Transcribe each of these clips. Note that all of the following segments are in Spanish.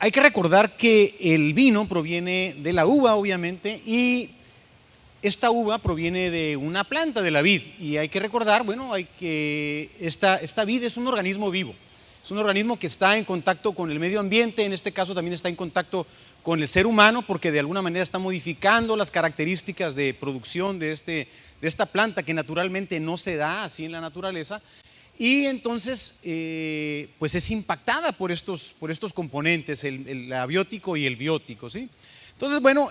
Hay que recordar que el vino proviene de la uva, obviamente, y esta uva proviene de una planta de la vid. Y hay que recordar, bueno, esta vid es un organismo vivo. Es un organismo que está en contacto con el medio ambiente, en este caso también está en contacto con el ser humano, porque de alguna manera está modificando las características de producción de esta planta, que naturalmente no se da así en la naturaleza. Y entonces, pues es impactada por estos componentes, el abiótico y el biótico, ¿sí? Entonces, bueno,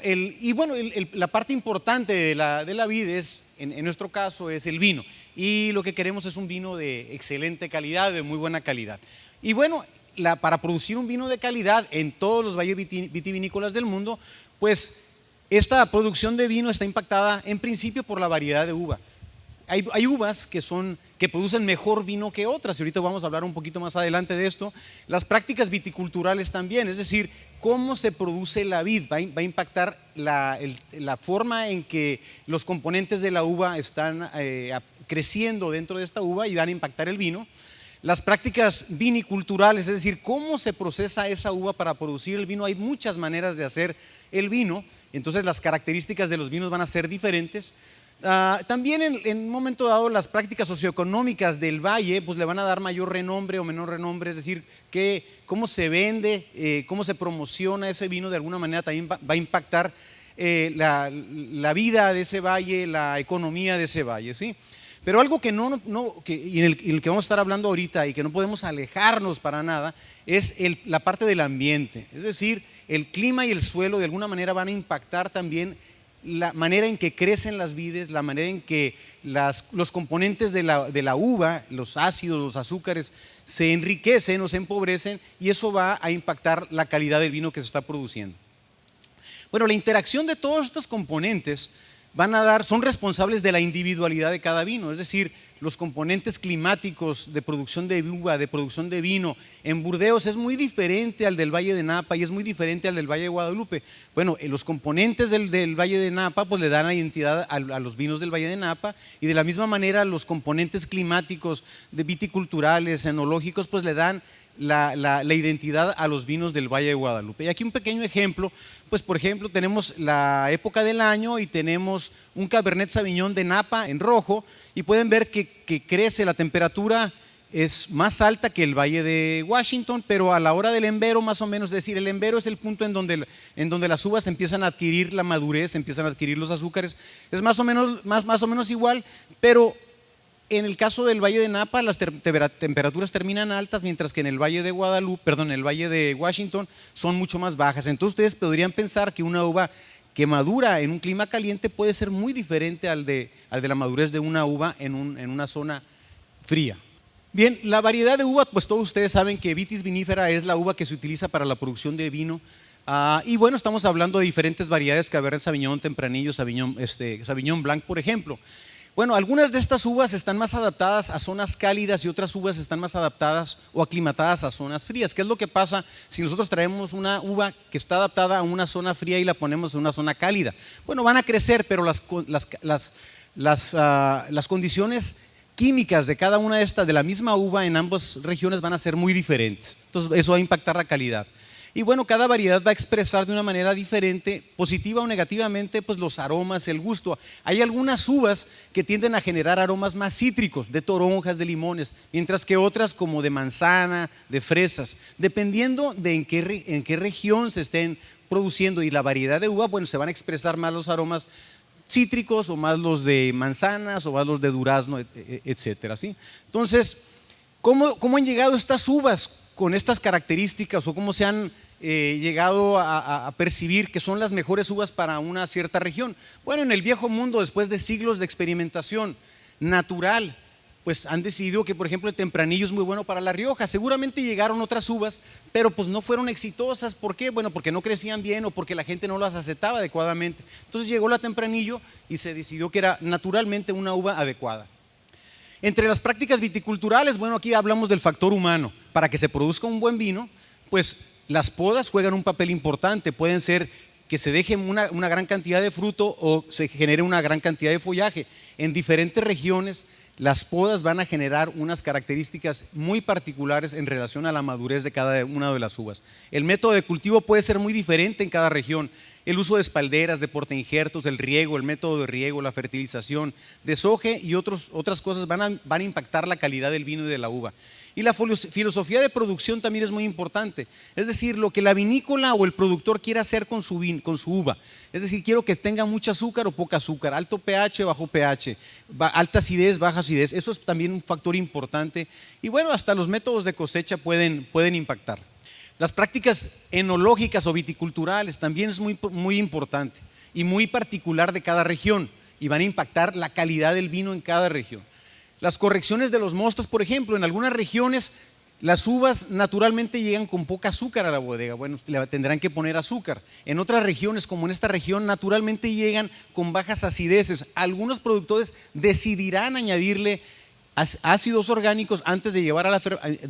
la parte importante de la vid es, en nuestro caso, es el vino. Y lo que queremos es un vino de excelente calidad, de muy buena calidad. Y bueno, para producir un vino de calidad en todos los valles vitivinícolas del mundo, pues esta producción de vino está impactada en principio por la variedad de uva. Hay uvas que producen mejor vino que otras, y ahorita vamos a hablar un poquito más adelante de esto. Las prácticas viticulturales también, es decir, cómo se produce la vid va a impactar la forma en que los componentes de la uva están creciendo dentro de esta uva y van a impactar el vino. Las prácticas viniculturales, es decir, cómo se procesa esa uva para producir el vino. Hay muchas maneras de hacer el vino, entonces las características de los vinos van a ser diferentes. También en un momento dado las prácticas socioeconómicas del valle pues le van a dar mayor renombre o menor renombre, es decir, cómo se vende, cómo se promociona ese vino, de alguna manera también va a impactar la vida de ese valle, la economía de ese valle, ¿sí? Pero algo que en el que vamos a estar hablando ahorita y que no podemos alejarnos para nada es la parte del ambiente, es decir, el clima y el suelo de alguna manera van a impactar también la manera en que crecen las vides, la manera en que los componentes de la uva, los ácidos, los azúcares, se enriquecen o se empobrecen, y eso va a impactar la calidad del vino que se está produciendo. Bueno, la interacción de todos estos componentes son responsables de la individualidad de cada vino, es decir, los componentes climáticos de producción de uva, de producción de vino en Burdeos es muy diferente al del Valle de Napa y es muy diferente al del Valle de Guadalupe. Bueno, los componentes del Valle de Napa pues le dan la identidad a los vinos del Valle de Napa, y de la misma manera los componentes climáticos de viticulturales, enológicos, pues le dan la identidad a los vinos del Valle de Guadalupe. Y aquí un pequeño ejemplo, pues por ejemplo tenemos la época del año y tenemos un Cabernet Sauvignon de Napa en rojo, y pueden ver que crece, la temperatura es más alta que el Valle de Washington, pero a la hora del embero más o menos, es decir, el embero es el punto en donde las uvas empiezan a adquirir la madurez, empiezan a adquirir los azúcares, es más o menos igual, pero en el caso del Valle de Napa las temperaturas terminan altas, mientras que en el Valle de el Valle de Washington son mucho más bajas. Entonces ustedes podrían pensar que una uva que madura en un clima caliente puede ser muy diferente al de la madurez de una uva en una zona fría. Bien, la variedad de uva, pues todos ustedes saben que Vitis vinifera es la uva que se utiliza para la producción de vino. Y bueno, estamos hablando de diferentes variedades: Cabernet Sauvignon, Tempranillo, Sauvignon Blanc, por ejemplo. Bueno, algunas de estas uvas están más adaptadas a zonas cálidas y otras uvas están más adaptadas o aclimatadas a zonas frías. ¿Qué es lo que pasa si nosotros traemos una uva que está adaptada a una zona fría y la ponemos en una zona cálida? Bueno, van a crecer, pero las condiciones químicas de cada una de la misma uva en ambas regiones van a ser muy diferentes. Entonces eso va a impactar la calidad. Y bueno, cada variedad va a expresar de una manera diferente, positiva o negativamente, pues los aromas, el gusto. Hay algunas uvas que tienden a generar aromas más cítricos, de toronjas, de limones, mientras que otras como de manzana, de fresas, dependiendo de en qué región se estén produciendo y la variedad de uva. Bueno, se van a expresar más los aromas cítricos o más los de manzanas o más los de durazno, etcétera, ¿sí? Entonces, ¿cómo han llegado estas uvas con estas características, o cómo se han llegado a percibir que son las mejores uvas para una cierta región? Bueno, en el viejo mundo, después de siglos de experimentación natural, pues han decidido que, por ejemplo, el Tempranillo es muy bueno para La Rioja. Seguramente llegaron otras uvas, pero pues no fueron exitosas. ¿Por qué? Bueno, porque no crecían bien o porque la gente no las aceptaba adecuadamente. Entonces llegó la Tempranillo y se decidió que era naturalmente una uva adecuada. Entre las prácticas viticulturales, bueno, aquí hablamos del factor humano. Para que se produzca un buen vino, pues las podas juegan un papel importante. Pueden ser que se deje una gran cantidad de fruto o se genere una gran cantidad de follaje. En diferentes regiones las podas van a generar unas características muy particulares en relación a la madurez de cada una de las uvas. El método de cultivo puede ser muy diferente en cada región. El uso de espalderas, de portainjertos, el riego, el método de riego, la fertilización, desoje y otras cosas van a impactar la calidad del vino y de la uva. Y la filosofía de producción también es muy importante, es decir, lo que la vinícola o el productor quiere hacer con su uva. Es decir, quiero que tenga mucho azúcar o poca azúcar, alto pH, bajo pH, alta acidez, baja acidez. Eso es también un factor importante. Y bueno, hasta los métodos de cosecha pueden impactar. Las prácticas enológicas o viticulturales también es muy importante y muy particular de cada región y van a impactar la calidad del vino en cada región. Las correcciones de los mostos, por ejemplo, en algunas regiones las uvas naturalmente llegan con poca azúcar a la bodega, bueno, le tendrán que poner azúcar. En otras regiones, como en esta región, naturalmente llegan con bajas acideces. Algunos productores decidirán añadirle ácidos orgánicos antes de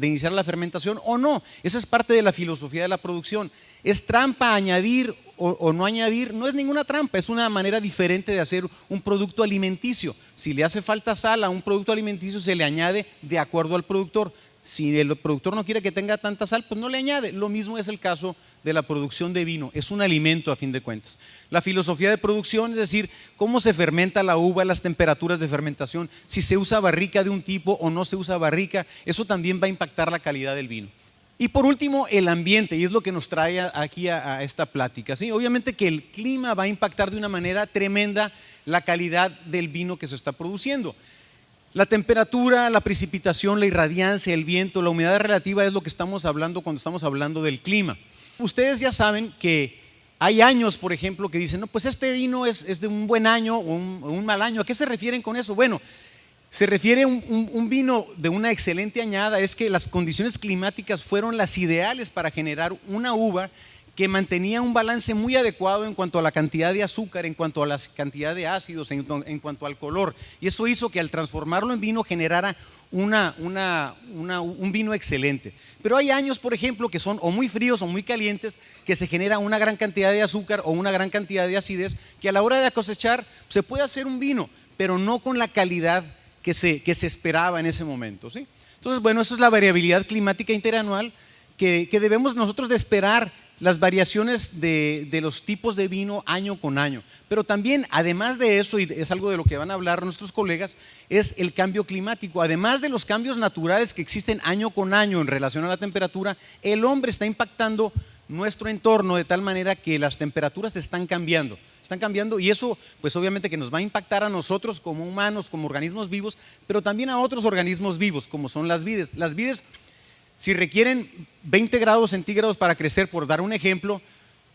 iniciar la fermentación o no. Esa es parte de la filosofía de la producción. ¿Es trampa añadir o no añadir? No es ninguna trampa, es una manera diferente de hacer un producto alimenticio. Si le hace falta sal a un producto alimenticio, se le añade de acuerdo al productor. Si el productor no quiere que tenga tanta sal, pues no le añade. Lo mismo es el caso de la producción de vino, es un alimento a fin de cuentas. La filosofía de producción, es decir, cómo se fermenta la uva, las temperaturas de fermentación, si se usa barrica de un tipo o no se usa barrica, eso también va a impactar la calidad del vino. Y por último, el ambiente, y es lo que nos trae aquí a esta plática, ¿sí? Obviamente que el clima va a impactar de una manera tremenda la calidad del vino que se está produciendo. La temperatura, la precipitación, la irradiancia, el viento, la humedad relativa es lo que estamos hablando cuando estamos hablando del clima. Ustedes ya saben que hay años, por ejemplo, que dicen, no, pues este vino es de un buen año o un mal año. ¿A qué se refieren con eso? Bueno, se refiere a un vino de una excelente añada, es que las condiciones climáticas fueron las ideales para generar una uva que mantenía un balance muy adecuado en cuanto a la cantidad de azúcar, en cuanto a la cantidad de ácidos, en cuanto al color. Y eso hizo que al transformarlo en vino generara un vino excelente. Pero hay años, por ejemplo, que son o muy fríos o muy calientes, que se genera una gran cantidad de azúcar o una gran cantidad de acidez, que a la hora de cosechar se puede hacer un vino, pero no con la calidad que se esperaba en ese momento, ¿sí? Entonces, bueno, eso es la variabilidad climática interanual que debemos nosotros de esperar, las variaciones de los tipos de vino año con año. Pero también, además de eso, y es algo de lo que van a hablar nuestros colegas, es el cambio climático. Además de los cambios naturales que existen año con año en relación a la temperatura, el hombre está impactando nuestro entorno de tal manera que las temperaturas están cambiando y eso pues obviamente que nos va a impactar a nosotros como humanos, como organismos vivos, pero también a otros organismos vivos como son las vides. Las vides, si requieren 20 grados centígrados para crecer, por dar un ejemplo,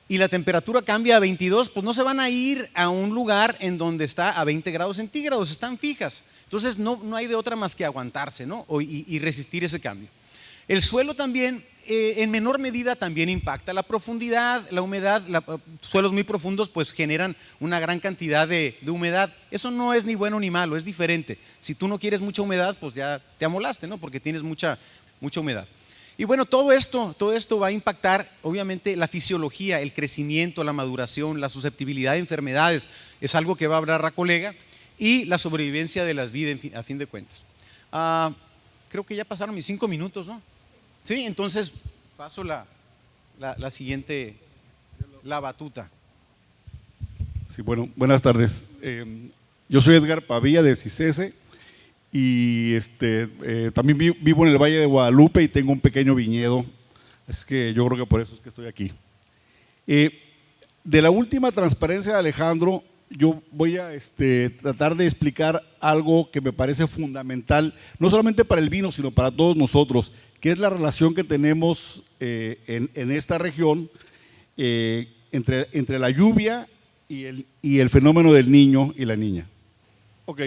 y la temperatura cambia a 22, pues no se van a ir a un lugar en donde está a 20 grados centígrados, están fijas. Entonces no hay de otra más que aguantarse, ¿no? y resistir ese cambio. El suelo también, en menor medida, también impacta. La profundidad, la humedad, suelos muy profundos pues generan una gran cantidad de humedad. Eso no es ni bueno ni malo, es diferente. Si tú no quieres mucha humedad, pues ya te amolaste, ¿no? Porque tienes mucha humedad. Y bueno, todo esto va a impactar obviamente la fisiología, el crecimiento, la maduración, la susceptibilidad de enfermedades, es algo que va a hablar la colega, y la sobrevivencia de las vidas a fin de cuentas. Creo que ya pasaron mis 5 minutos, ¿no? Sí, entonces paso la siguiente, la batuta. Sí, bueno, buenas tardes. Yo soy Edgar Pavía de CICESE y también vivo en el Valle de Guadalupe y tengo un pequeño viñedo, es que yo creo que por eso es que estoy aquí. De la última transparencia de Alejandro, yo voy a tratar de explicar algo que me parece fundamental, no solamente para el vino, sino para todos nosotros, que es la relación que tenemos en esta región entre la lluvia y el fenómeno del niño y la niña. Ok,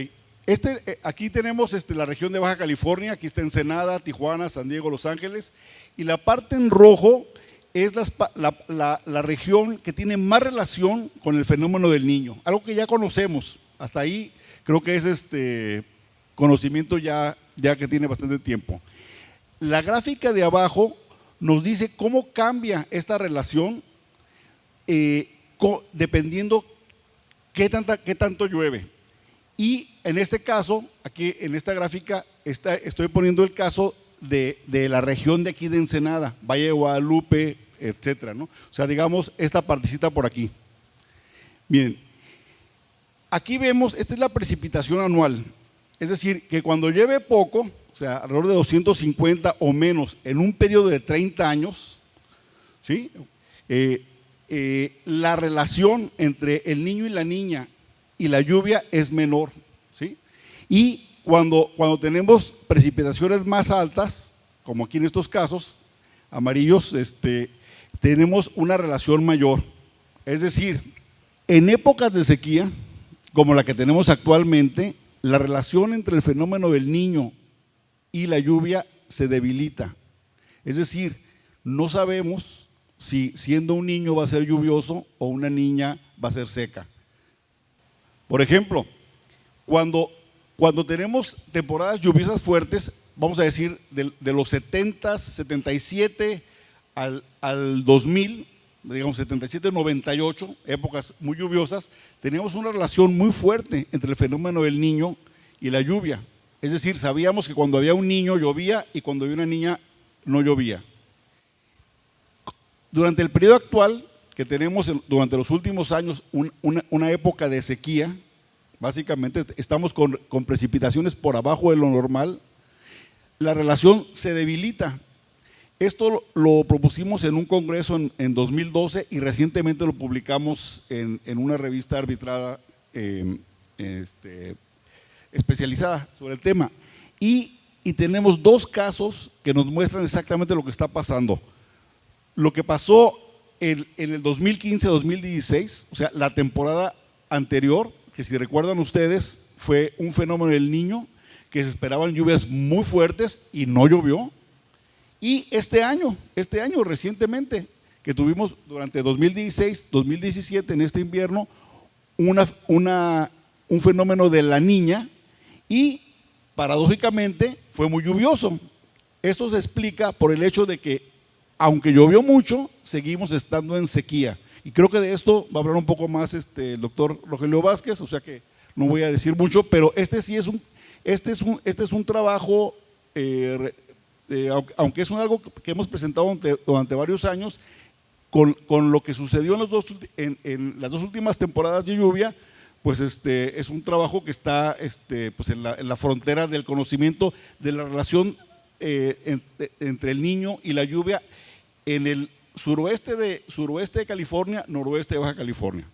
aquí tenemos la región de Baja California, aquí está Ensenada, Tijuana, San Diego, Los Ángeles, y la parte en rojo es la región que tiene más relación con el fenómeno del niño, algo que ya conocemos, hasta ahí creo que es conocimiento ya que tiene bastante tiempo. La gráfica de abajo nos dice cómo cambia esta relación dependiendo qué tanto llueve. Y en este caso, aquí en esta gráfica, estoy poniendo el caso de la región de aquí de Ensenada, Valle de Guadalupe, etcétera, ¿no? O sea, digamos, esta partecita por aquí. Miren, aquí vemos, esta es la precipitación anual. Es decir, que cuando llueve poco, o sea, alrededor de 250 o menos en un periodo de 30 años, ¿sí? La relación entre el niño y la niña y la lluvia es menor, ¿sí? Y cuando tenemos precipitaciones más altas, como aquí en estos casos amarillos, tenemos una relación mayor. Es decir, en épocas de sequía, como la que tenemos actualmente, la relación entre el fenómeno del Niño y la lluvia se debilita. Es decir, no sabemos si siendo un niño va a ser lluvioso o una niña va a ser seca. Por ejemplo, cuando tenemos temporadas lluviosas fuertes, vamos a decir de los 70, 77 al 2000, digamos 77, 98, épocas muy lluviosas, teníamos una relación muy fuerte entre el fenómeno del Niño y la lluvia. Es decir, sabíamos que cuando había un niño llovía y cuando había una niña no llovía. Durante el periodo actual, que tenemos durante los últimos años una época de sequía, básicamente estamos con precipitaciones por abajo de lo normal, la relación se debilita. Esto lo propusimos en un congreso en 2012 y recientemente lo publicamos en una revista arbitrada especializada sobre el tema. Y tenemos dos casos que nos muestran exactamente lo que está pasando. Lo que pasó en el 2015-2016, o sea, la temporada anterior, que si recuerdan ustedes, fue un fenómeno del Niño, que se esperaban lluvias muy fuertes y no llovió. Y este año recientemente, que tuvimos durante 2016, 2017, en este invierno, un fenómeno de la Niña y paradójicamente fue muy lluvioso. Esto se explica por el hecho de que, aunque llovió mucho, seguimos estando en sequía. Y creo que de esto va a hablar un poco más el doctor Rogelio Vázquez, o sea que no voy a decir mucho, pero este es un trabajo, aunque es algo que hemos presentado durante varios años, con lo que sucedió en las dos últimas temporadas de lluvia, pues es un trabajo que está pues en la frontera del conocimiento de la relación entre el Niño y la lluvia en el suroeste de California, noroeste de Baja California.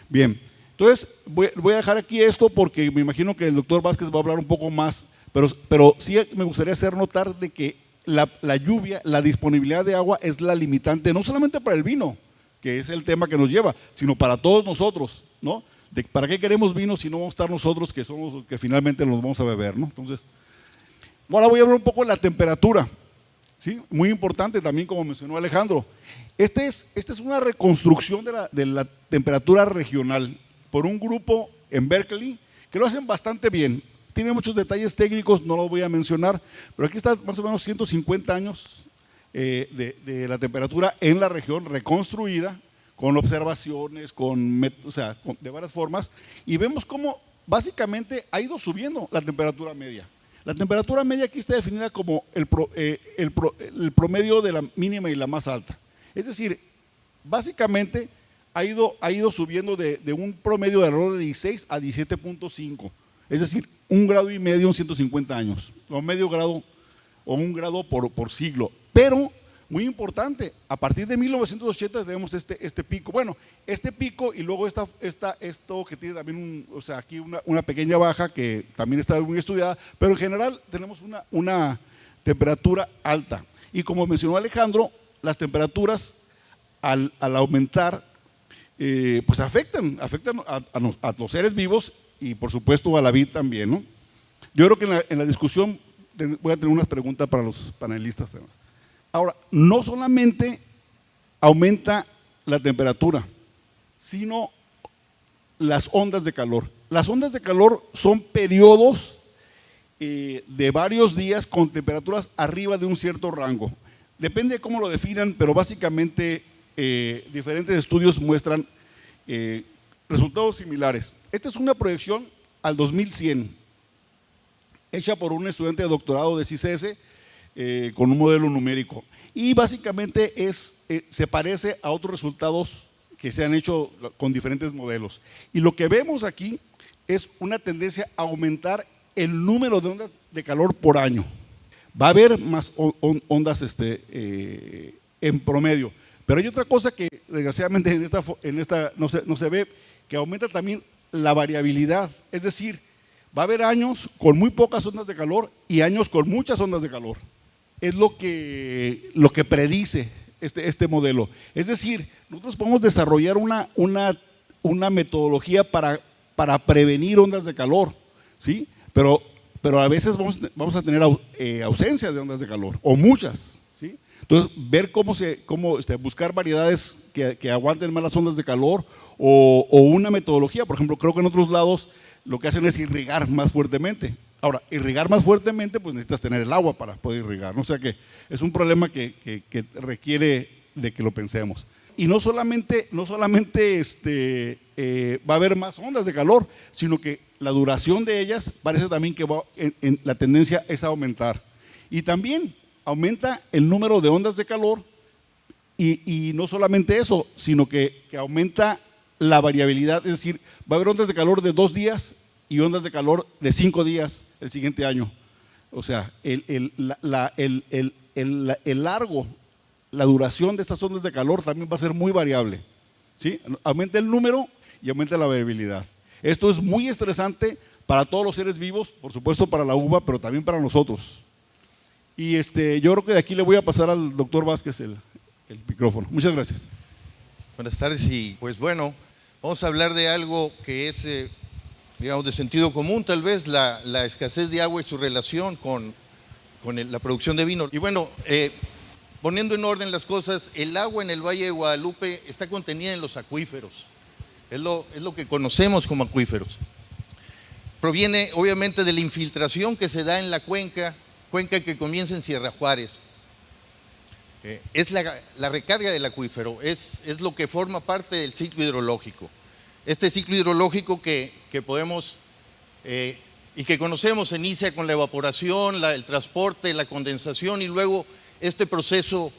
Bien, entonces voy a dejar aquí esto porque me imagino que el doctor Vázquez va a hablar un poco más, pero sí me gustaría hacer notar de que la lluvia, la disponibilidad de agua es la limitante, no solamente para el vino, que es el tema que nos lleva, sino para todos nosotros, ¿no? ¿Para qué queremos vino si no vamos a estar nosotros que somos los que finalmente nos vamos a beber, ¿no? Entonces, ahora voy a hablar un poco de la temperatura, ¿sí? Muy importante también, como mencionó Alejandro. Esta es una reconstrucción de la temperatura regional por un grupo en Berkeley que lo hacen bastante bien. Tiene muchos detalles técnicos, no los voy a mencionar, pero aquí está más o menos 150 años de la temperatura en la región reconstruida, con observaciones, de varias formas, y vemos cómo básicamente ha ido subiendo la temperatura media. La temperatura media aquí está definida como el promedio de la mínima y la más alta. Es decir, básicamente ha ido subiendo de un promedio de alrededor de 16 a 17.5. Es decir, 1,5 grados en 150 años, o medio grado o 1 grado por siglo. Pero, muy importante, a partir de 1980 tenemos este pico. Bueno, este pico y luego esto que tiene también aquí una pequeña baja que también está muy estudiada, pero en general tenemos una temperatura alta. Y como mencionó Alejandro, las temperaturas al aumentar, pues afectan a los seres vivos y por supuesto a la vida también, ¿no? Yo creo que en la discusión voy a tener unas preguntas para los panelistas. Ahora, no solamente aumenta la temperatura, sino las ondas de calor. Las ondas de calor son periodos de varios días con temperaturas arriba de un cierto rango. Depende de cómo lo definan, pero básicamente diferentes estudios muestran resultados similares. Esta es una proyección al 2100, hecha por un estudiante de doctorado de CICESE con un modelo numérico. Y básicamente se parece a otros resultados que se han hecho con diferentes modelos. Y lo que vemos aquí es una tendencia a aumentar el número de ondas de calor por año. Va a haber más ondas en promedio. Pero hay otra cosa que desgraciadamente en esta no se ve, que aumenta también la variabilidad. Es decir, va a haber años con muy pocas ondas de calor y años con muchas ondas de calor. Es lo que predice este modelo. Es decir, nosotros podemos desarrollar una metodología para prevenir ondas de calor, ¿sí? Pero a veces vamos a tener ausencia de ondas de calor, o muchas, ¿sí? Entonces, ver buscar variedades que aguanten más las ondas de calor, o una metodología. Por ejemplo, creo que en otros lados lo que hacen es irrigar más fuertemente. Ahora, irrigar más fuertemente, pues necesitas tener el agua para poder irrigar, ¿no? O sea que es un problema que requiere de que lo pensemos. Y no solamente va a haber más ondas de calor, sino que la duración de ellas parece también que la tendencia es a aumentar. Y también aumenta el número de ondas de calor, y no solamente eso, sino que aumenta la variabilidad. Es decir, va a haber ondas de calor de 2 días y ondas de calor de 5 días el siguiente año. O sea, el largo, la duración de estas ondas de calor también va a ser muy variable, ¿sí? Aumenta el número y aumenta la variabilidad. Esto es muy estresante para todos los seres vivos, por supuesto para la uva, pero también para nosotros. Y yo creo que de aquí le voy a pasar al doctor Vázquez el micrófono. Muchas gracias. Buenas tardes. Y pues bueno, vamos a hablar de algo que es, digamos, de sentido común, tal vez, la escasez de agua y su relación con la producción de vino. Y bueno, poniendo en orden las cosas, el agua en el Valle de Guadalupe está contenida en los acuíferos. Es lo que conocemos como acuíferos. Proviene obviamente de la infiltración que se da en la cuenca que comienza en Sierra Juárez. Es la recarga del acuífero, es lo que forma parte del ciclo hidrológico. Este ciclo hidrológico que podemos y que conocemos inicia con la evaporación, el transporte, la condensación y luego este proceso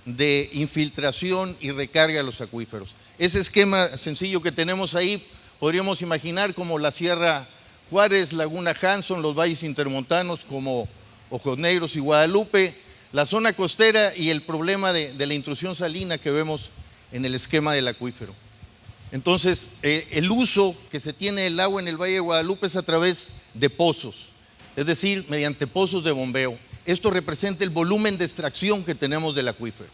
de infiltración y recarga de los acuíferos. Ese esquema sencillo que tenemos ahí podríamos imaginar como la Sierra Juárez, Laguna Hanson, los valles intermontanos como Ojos Negros y Guadalupe, la zona costera y el problema de la intrusión salina que vemos en el esquema del acuífero. Entonces, el uso que se tiene del agua en el Valle de Guadalupe es a través de pozos, es decir, mediante pozos de bombeo. Esto representa el volumen de extracción que tenemos del acuífero.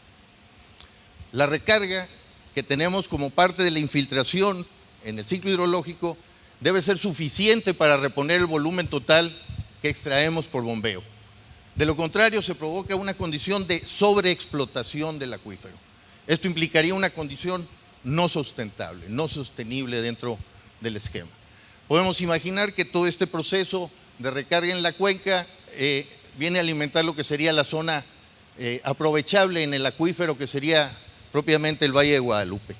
La recarga que tenemos como parte de la infiltración en el ciclo hidrológico debe ser suficiente para reponer el volumen total que extraemos por bombeo. De lo contrario, se provoca una condición de sobreexplotación del acuífero. Esto implicaría una condición no sustentable, no sostenible dentro del esquema. Podemos imaginar que todo este proceso de recarga en la cuenca viene a alimentar lo que sería la zona aprovechable en el acuífero, que sería propiamente el Valle de Guadalupe.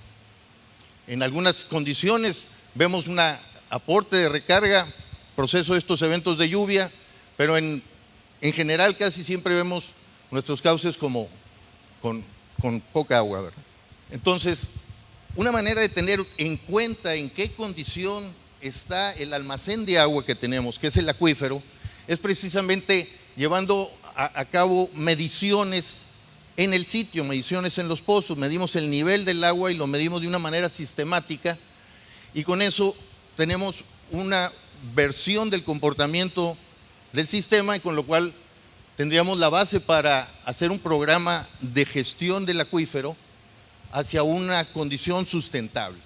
En algunas condiciones vemos un aporte de recarga, proceso de estos eventos de lluvia, pero en general casi siempre vemos nuestros cauces como con poca agua, ¿verdad? Entonces, una manera de tener en cuenta en qué condición está el almacén de agua que tenemos, que es el acuífero, es precisamente llevando a cabo mediciones en el sitio, mediciones en los pozos. Medimos el nivel del agua y lo medimos de una manera sistemática, y con eso tenemos una versión del comportamiento del sistema, y con lo cual tendríamos la base para hacer un programa de gestión del acuífero hacia una condición sustentable.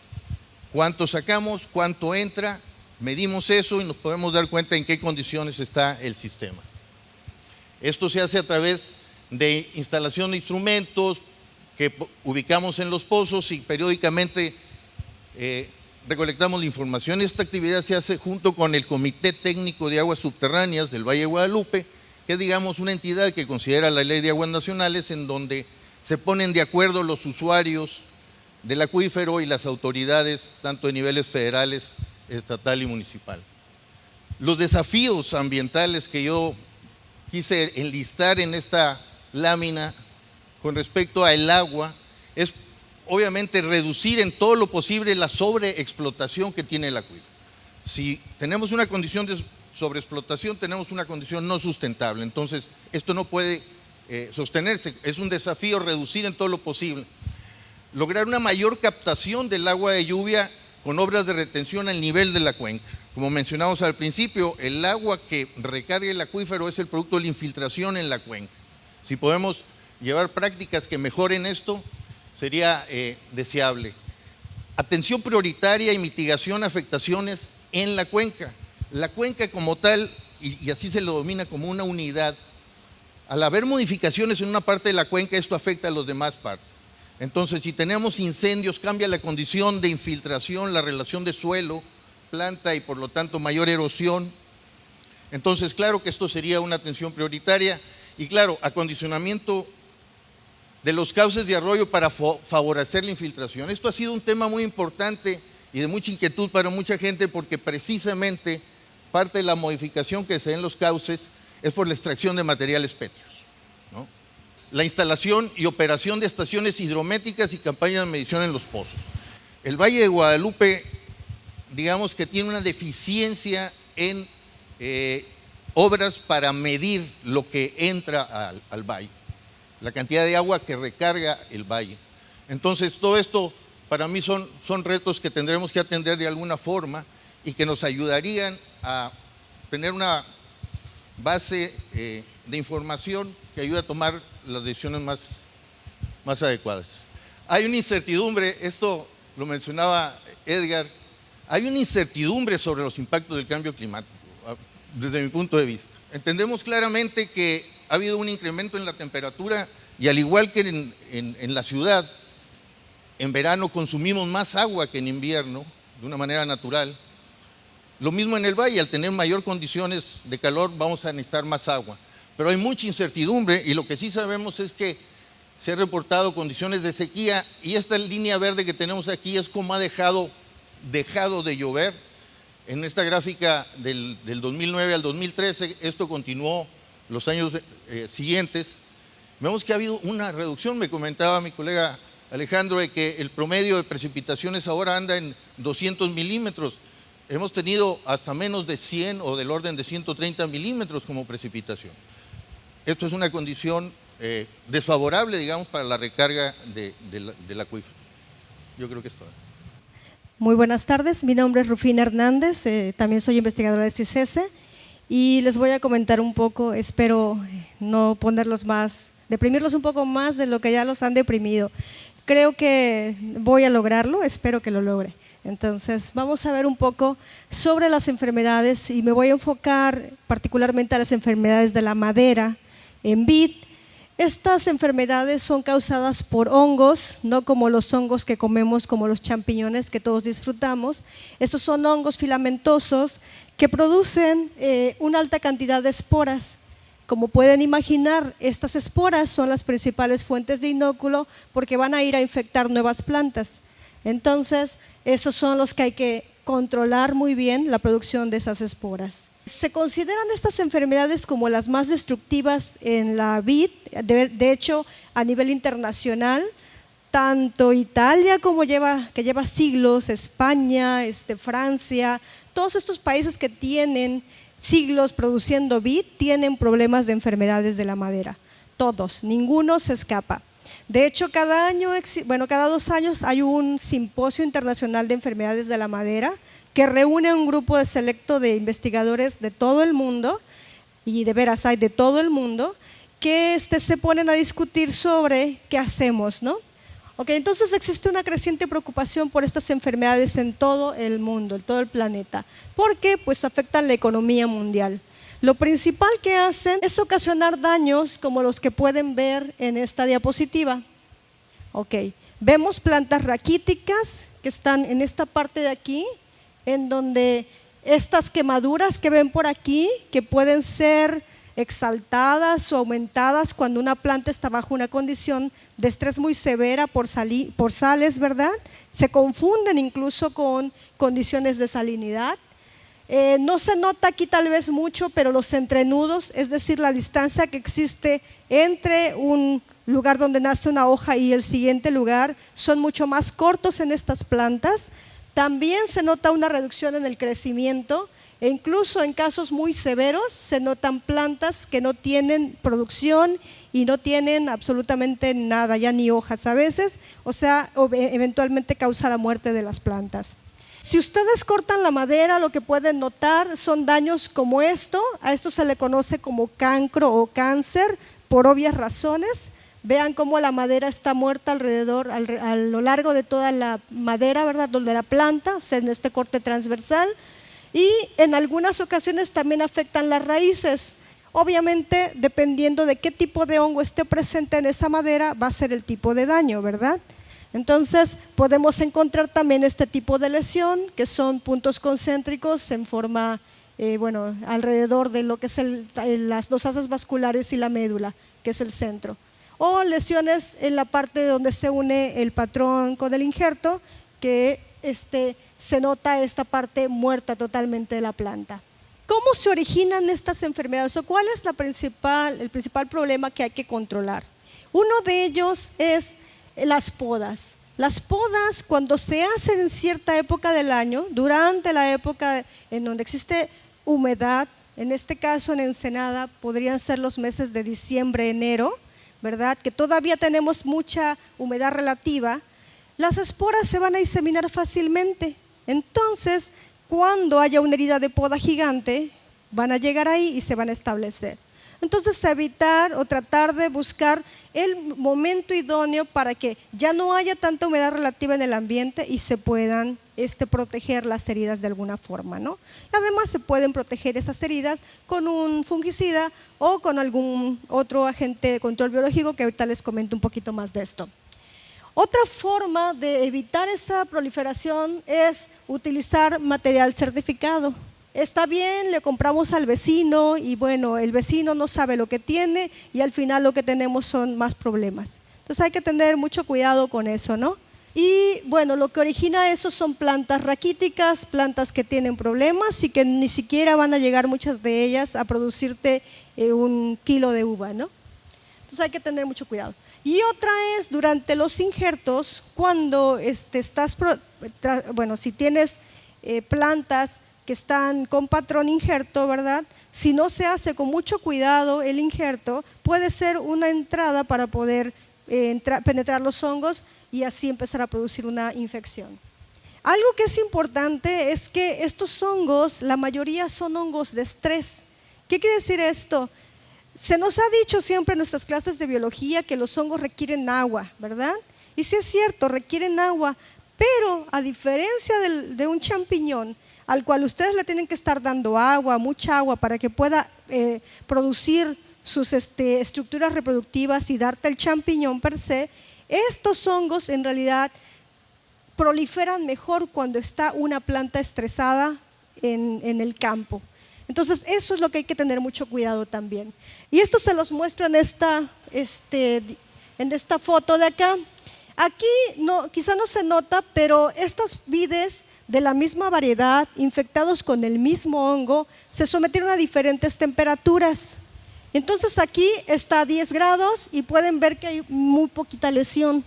¿Cuánto sacamos? ¿Cuánto entra? Medimos eso y nos podemos dar cuenta en qué condiciones está el sistema. Esto se hace a través de instalación de instrumentos que ubicamos en los pozos y periódicamente recolectamos la información. Esta actividad se hace junto con el Comité Técnico de Aguas Subterráneas del Valle de Guadalupe, que es, digamos, una entidad que considera la Ley de Aguas Nacionales, en donde se ponen de acuerdo los usuarios del acuífero y las autoridades, tanto de niveles federales, estatal y municipal. Los desafíos ambientales que yo quise enlistar en esta lámina con respecto al agua es obviamente reducir en todo lo posible la sobreexplotación que tiene el acuífero. Si tenemos una condición de sobreexplotación, tenemos una condición no sustentable. Entonces, esto no puede sostenerse. Es un desafío reducir en todo lo posible. Lograr una mayor captación del agua de lluvia con obras de retención al nivel de la cuenca. Como mencionamos al principio, el agua que recarga el acuífero es el producto de la infiltración en la cuenca. Si podemos llevar prácticas que mejoren esto, sería deseable. Atención prioritaria y mitigación de afectaciones en la cuenca. La cuenca como tal, y así se lo domina como una unidad, al haber modificaciones en una parte de la cuenca, esto afecta a las demás partes. Entonces, si tenemos incendios, cambia la condición de infiltración, la relación de suelo, planta y por lo tanto mayor erosión. Entonces, claro que esto sería una atención prioritaria y claro, acondicionamiento de los cauces de arroyo para favorecer la infiltración. Esto ha sido un tema muy importante y de mucha inquietud para mucha gente porque precisamente parte de la modificación que se da en los cauces es por la extracción de materiales pétreos, ¿no? La instalación y operación de estaciones hidrométricas y campañas de medición en los pozos. El Valle de Guadalupe, digamos que tiene una deficiencia en obras para medir lo que entra al valle, la cantidad de agua que recarga el valle. Entonces, todo esto para mí son retos que tendremos que atender de alguna forma y que nos ayudarían a tener una base de información que ayude a tomar las decisiones más adecuadas. Hay una incertidumbre, esto lo mencionaba Edgar, hay una incertidumbre sobre los impactos del cambio climático, desde mi punto de vista. Entendemos claramente que ha habido un incremento en la temperatura y al igual que en la ciudad, en verano consumimos más agua que en invierno, de una manera natural. Lo mismo en el valle, al tener mayor condiciones de calor vamos a necesitar más agua. Pero hay mucha incertidumbre y lo que sí sabemos es que se han reportado condiciones de sequía y esta línea verde que tenemos aquí es como ha dejado de llover. En esta gráfica del 2009 al 2013, esto continuó los años siguientes. Vemos que ha habido una reducción, me comentaba mi colega Alejandro, de que el promedio de precipitaciones ahora anda en 200 milímetros. Hemos tenido hasta menos de 100 o del orden de 130 milímetros como precipitación. Esto es una condición desfavorable, digamos, para la recarga del acuífero. Yo creo que es todo. Muy buenas tardes, mi nombre es Rufina Hernández, también soy investigadora de CICESE y les voy a comentar un poco, espero no ponerlos más, deprimirlos un poco más de lo que ya los han deprimido. Creo que voy a lograrlo, espero que lo logre. Entonces, vamos a ver un poco sobre las enfermedades y me voy a enfocar particularmente a las enfermedades de la madera en vid. Estas enfermedades son causadas por hongos, no como los hongos que comemos, como los champiñones que todos disfrutamos. Estos son hongos filamentosos que producen una alta cantidad de esporas. Como pueden imaginar, estas esporas son las principales fuentes de inóculo porque van a ir a infectar nuevas plantas. Entonces, esos son los que hay que controlar muy bien la producción de esas esporas. Se consideran estas enfermedades como las más destructivas en la vid, de hecho a nivel internacional, tanto Italia que lleva siglos, España, Francia, todos estos países que tienen siglos produciendo vid tienen problemas de enfermedades de la madera, todos, ninguno se escapa. De hecho, cada 2 años hay un simposio internacional de enfermedades de la madera que reúne a un grupo selecto de investigadores de todo el mundo, y de veras hay de todo el mundo, que se ponen a discutir sobre qué hacemos, ¿no? Okay, entonces existe una creciente preocupación por estas enfermedades en todo el mundo, en todo el planeta, porque pues afectan la economía mundial. Lo principal que hacen es ocasionar daños como los que pueden ver en esta diapositiva. Okay. Vemos plantas raquíticas que están en esta parte de aquí, en donde estas quemaduras que ven por aquí, que pueden ser exaltadas o aumentadas cuando una planta está bajo una condición de estrés muy severa por sales, ¿verdad? Se confunden incluso con condiciones de salinidad. No se nota aquí tal vez mucho, pero los entrenudos, es decir, la distancia que existe entre un lugar donde nace una hoja y el siguiente lugar, son mucho más cortos en estas plantas. También se nota una reducción en el crecimiento e incluso en casos muy severos se notan plantas que no tienen producción y no tienen absolutamente nada, ya ni hojas a veces, o sea, eventualmente causa la muerte de las plantas. Si ustedes cortan la madera, lo que pueden notar son daños como esto. A esto se le conoce como cancro o cáncer por obvias razones. Vean cómo la madera está muerta alrededor, a lo largo de toda la madera, ¿verdad? Donde la planta, o sea, en este corte transversal. Y en algunas ocasiones también afectan las raíces. Obviamente, dependiendo de qué tipo de hongo esté presente en esa madera, va a ser el tipo de daño, ¿verdad? Entonces, podemos encontrar también este tipo de lesión, que son puntos concéntricos en forma, alrededor de lo que es las dos asas vasculares y la médula, que es el centro. O lesiones en la parte donde se une el patrón con el injerto, que se nota esta parte muerta totalmente de la planta. ¿Cómo se originan estas enfermedades o cuál es el principal problema que hay que controlar? Uno de ellos es las podas. Las podas, cuando se hacen en cierta época del año, durante la época en donde existe humedad, en este caso en Ensenada podrían ser los meses de diciembre, enero, ¿verdad? Que todavía tenemos mucha humedad relativa, las esporas se van a diseminar fácilmente. Entonces, cuando haya una herida de poda gigante, van a llegar ahí y se van a establecer. Entonces, evitar o tratar de buscar el momento idóneo para que ya no haya tanta humedad relativa en el ambiente y se puedan proteger las heridas de alguna forma, ¿no? Además, se pueden proteger esas heridas con un fungicida o con algún otro agente de control biológico que ahorita les comento un poquito más de esto. Otra forma de evitar esa proliferación es utilizar material certificado. Está bien, le compramos al vecino y bueno, el vecino no sabe lo que tiene y al final lo que tenemos son más problemas. Entonces hay que tener mucho cuidado con eso, ¿no? Y bueno, lo que origina eso son plantas raquíticas, plantas que tienen problemas y que ni siquiera van a llegar muchas de ellas a producirte 1 kilo de uva, ¿no? Entonces hay que tener mucho cuidado. Y otra es durante los injertos, cuando si tienes plantas que están con patrón injerto, ¿verdad? Si no se hace con mucho cuidado el injerto, puede ser una entrada para poder penetrar los hongos y así empezar a producir una infección. Algo que es importante es que estos hongos, la mayoría son hongos de estrés. ¿Qué quiere decir esto? Se nos ha dicho siempre en nuestras clases de biología que los hongos requieren agua, ¿verdad? Y sí es cierto, requieren agua, pero a diferencia de un champiñón, al cual ustedes le tienen que estar dando agua, mucha agua, para que pueda producir sus estructuras reproductivas y darte el champiñón per se, estos hongos en realidad proliferan mejor cuando está una planta estresada en el campo. Entonces, eso es lo que hay que tener mucho cuidado también. Y esto se los muestro en esta foto de acá. Aquí quizá no se nota, pero estas vides de la misma variedad, infectados con el mismo hongo, se sometieron a diferentes temperaturas. Entonces aquí está a 10 grados y pueden ver que hay muy poquita lesión.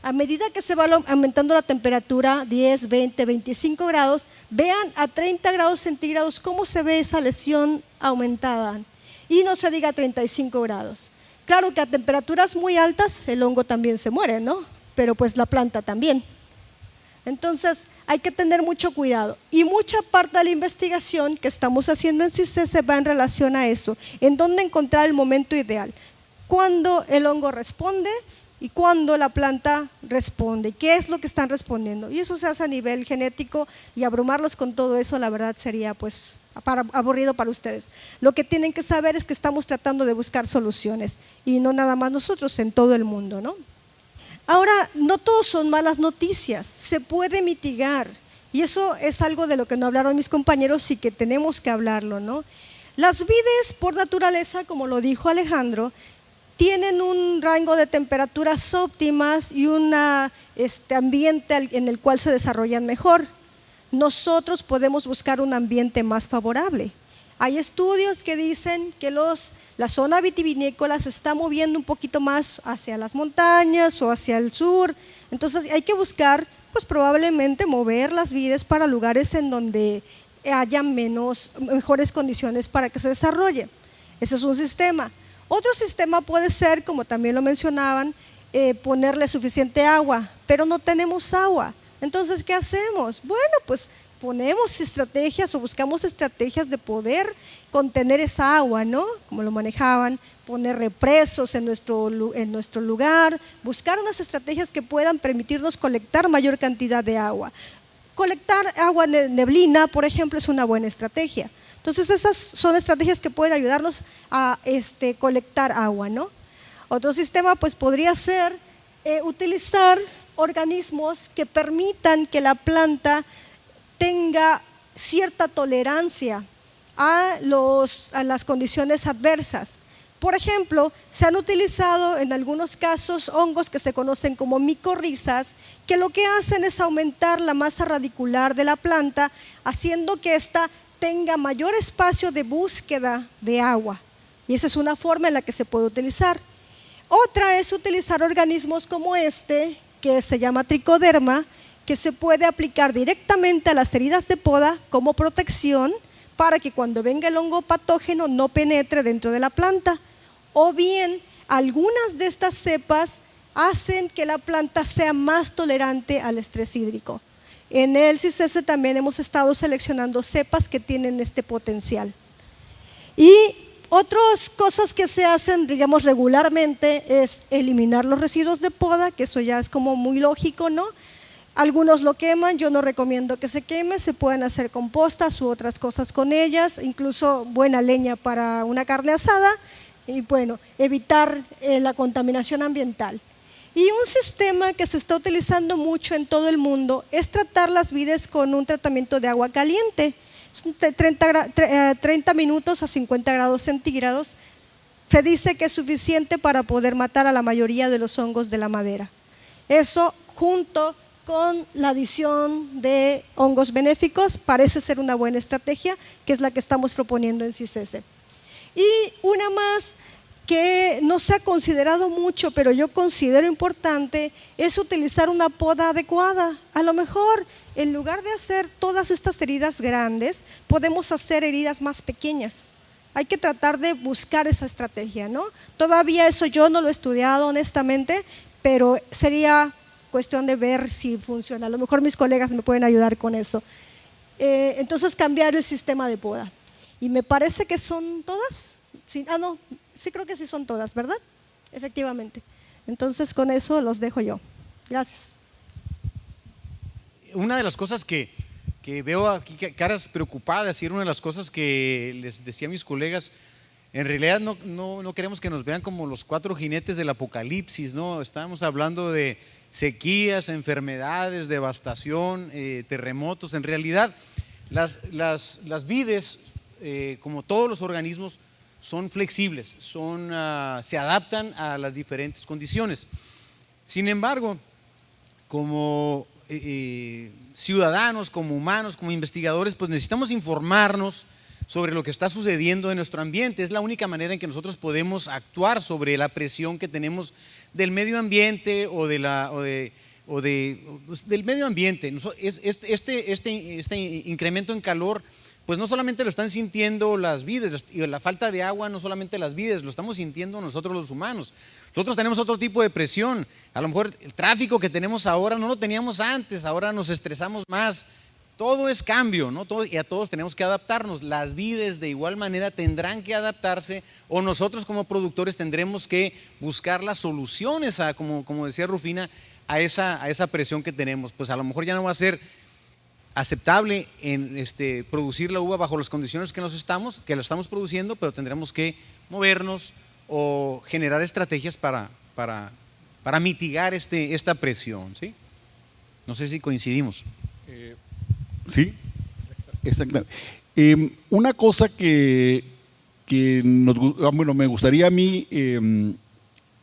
A medida que se va aumentando la temperatura, 10, 20, 25 grados, vean a 30 grados centígrados cómo se ve esa lesión aumentada. Y no se diga 35 grados. Claro que a temperaturas muy altas el hongo también se muere, ¿no? Pero pues la planta también. Entonces hay que tener mucho cuidado. Y mucha parte de la investigación que estamos haciendo en CICESE va en relación a eso. En dónde encontrar el momento ideal. Cuándo el hongo responde y cuándo la planta responde, qué es lo que están respondiendo. Y eso se hace a nivel genético y abrumarlos con todo eso, la verdad sería pues aburrido para ustedes. Lo que tienen que saber es que estamos tratando de buscar soluciones y no nada más nosotros, en todo el mundo, ¿no? Ahora, no todos son malas noticias, se puede mitigar y eso es algo de lo que no hablaron mis compañeros y que tenemos que hablarlo, ¿no? Las vides por naturaleza, como lo dijo Alejandro, tienen un rango de temperaturas óptimas y un ambiente en el cual se desarrollan mejor. nosotros podemos buscar un ambiente más favorable. Hay estudios que dicen que la zona vitivinícola se está moviendo un poquito más hacia las montañas o hacia el sur, entonces hay que buscar pues probablemente mover las vides para lugares en donde haya mejores condiciones para que se desarrolle. Ese es un sistema. Otro sistema puede ser, como también lo mencionaban, ponerle suficiente agua, pero no tenemos agua. Entonces, ¿qué hacemos? Bueno, pues ponemos estrategias o buscamos estrategias de poder contener esa agua, ¿no? Como lo manejaban, poner represos en nuestro lugar, buscar unas estrategias que puedan permitirnos colectar mayor cantidad de agua. Colectar agua neblina, por ejemplo, es una buena estrategia. Entonces, esas son estrategias que pueden ayudarnos a colectar agua, ¿no? Otro sistema pues podría ser utilizar organismos que permitan que la planta tenga cierta tolerancia a las condiciones adversas. Por ejemplo, se han utilizado en algunos casos hongos que se conocen como micorrizas, que lo que hacen es aumentar la masa radicular de la planta, haciendo que ésta tenga mayor espacio de búsqueda de agua. Y esa es una forma en la que se puede utilizar. Otra es utilizar organismos como que se llama tricoderma, que se puede aplicar directamente a las heridas de poda como protección para que cuando venga el hongo patógeno no penetre dentro de la planta. O bien, algunas de estas cepas hacen que la planta sea más tolerante al estrés hídrico. En el CICESE también hemos estado seleccionando cepas que tienen este potencial. Y otras cosas que se hacen, digamos, regularmente es eliminar los residuos de poda, que eso ya es como muy lógico, ¿no? Algunos lo queman, yo no recomiendo que se queme, se pueden hacer compostas u otras cosas con ellas, incluso buena leña para una carne asada y bueno, evitar la contaminación ambiental. Y un sistema que se está utilizando mucho en todo el mundo es tratar las vides con un tratamiento de agua caliente. Son 30 minutos a 50 grados centígrados. Se dice que es suficiente para poder matar a la mayoría de los hongos de la madera. Eso junto con la adición de hongos benéficos parece ser una buena estrategia, que es la que estamos proponiendo en CICESE. Y una más que no se ha considerado mucho, pero yo considero importante, es utilizar una poda adecuada. A lo mejor, en lugar de hacer todas estas heridas grandes, podemos hacer heridas más pequeñas. Hay que tratar de buscar esa estrategia, ¿no? Todavía eso yo no lo he estudiado honestamente, pero sería cuestión de ver si funciona. A lo mejor mis colegas me pueden ayudar con eso. Entonces, cambiar el sistema de poda. Y me parece que son todas. Sí, no, sí creo que sí son todas, ¿verdad? Efectivamente. Entonces, con eso los dejo yo. Gracias. Una de las cosas que veo aquí, caras preocupadas, y era una de las cosas que les decía a mis colegas, en realidad no queremos que nos vean como los 4 jinetes del apocalipsis, ¿no? Estábamos hablando de sequías, enfermedades, devastación, terremotos. En realidad, las vides, como todos los organismos, son flexibles, se adaptan a las diferentes condiciones. Sin embargo, como ciudadanos, como humanos, como investigadores, pues necesitamos informarnos sobre lo que está sucediendo en nuestro ambiente. Es la única manera en que nosotros podemos actuar sobre la presión que tenemos del medio ambiente del medio ambiente. Este incremento en calor, pues no solamente lo están sintiendo las vides, y la falta de agua no solamente las vides, lo estamos sintiendo nosotros los humanos. Nosotros tenemos otro tipo de presión. A lo mejor el tráfico que tenemos ahora no lo teníamos antes, ahora nos estresamos más. Todo es cambio, ¿no? Y a todos tenemos que adaptarnos. Las vides de igual manera tendrán que adaptarse, o nosotros como productores tendremos que buscar las soluciones, como decía Rufina, a esa presión que tenemos. Pues a lo mejor ya no va a ser aceptable en producir la uva bajo las condiciones que la estamos produciendo, pero tendremos que movernos o generar estrategias para mitigar esta presión, ¿sí? No sé si coincidimos. Sí, exactamente. Una cosa que me gustaría a mí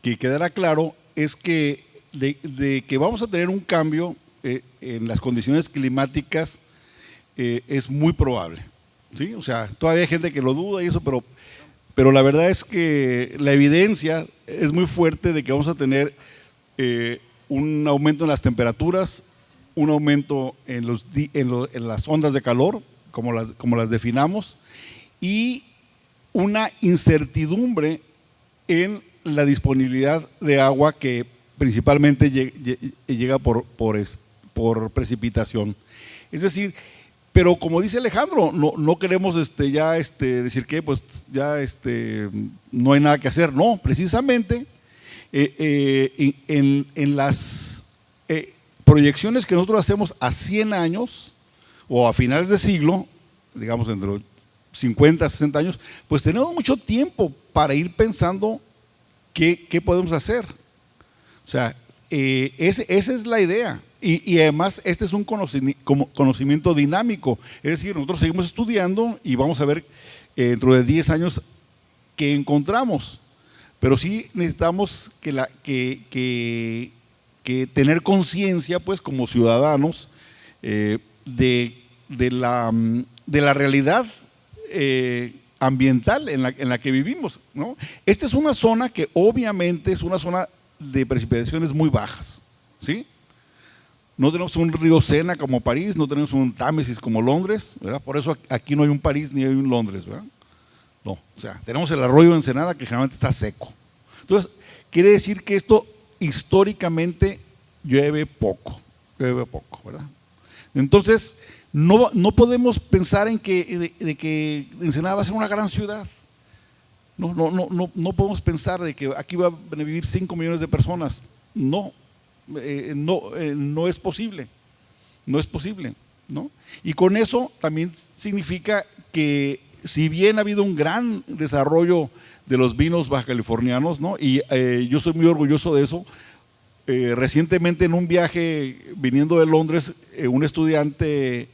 que quedara claro es que de que vamos a tener un cambio en las condiciones climáticas, es muy probable, ¿sí? O sea, todavía hay gente que lo duda y eso, pero la verdad es que la evidencia es muy fuerte de que vamos a tener un aumento en las temperaturas, un aumento en las ondas de calor, como las definamos, y una incertidumbre en la disponibilidad de agua que principalmente llega por precipitación. Es decir, pero como dice Alejandro, no queremos decir que pues ya no hay nada que hacer. No, precisamente en las proyecciones que nosotros hacemos a 100 años o a finales de siglo, digamos entre los 50, 60 años, pues tenemos mucho tiempo para ir pensando qué podemos hacer. O sea, esa es la idea. Y además este es un conocimiento dinámico. Es decir, nosotros seguimos estudiando y vamos a ver dentro de 10 años qué encontramos. Pero sí necesitamos que tener conciencia, pues, como ciudadanos, de la realidad ambiental en la que vivimos, ¿no? Esta es una zona que obviamente es una zona de precipitaciones muy bajas, ¿sí? No tenemos un río Sena como París, no tenemos un Támesis como Londres, ¿verdad? Por eso aquí no hay un París ni hay un Londres, ¿verdad? No, o sea, tenemos el arroyo de Ensenada que generalmente está seco. Entonces, quiere decir que esto históricamente llueve poco, ¿verdad? Entonces, no podemos pensar de que Ensenada va a ser una gran ciudad. No podemos pensar de que aquí van a vivir 5 millones de personas. No es posible. No es posible, ¿no? Y con eso también significa que si bien ha habido un gran desarrollo de los vinos bajacalifornianos, ¿no? Y yo soy muy orgulloso de eso. Recientemente en un viaje viniendo de Londres, un estudiante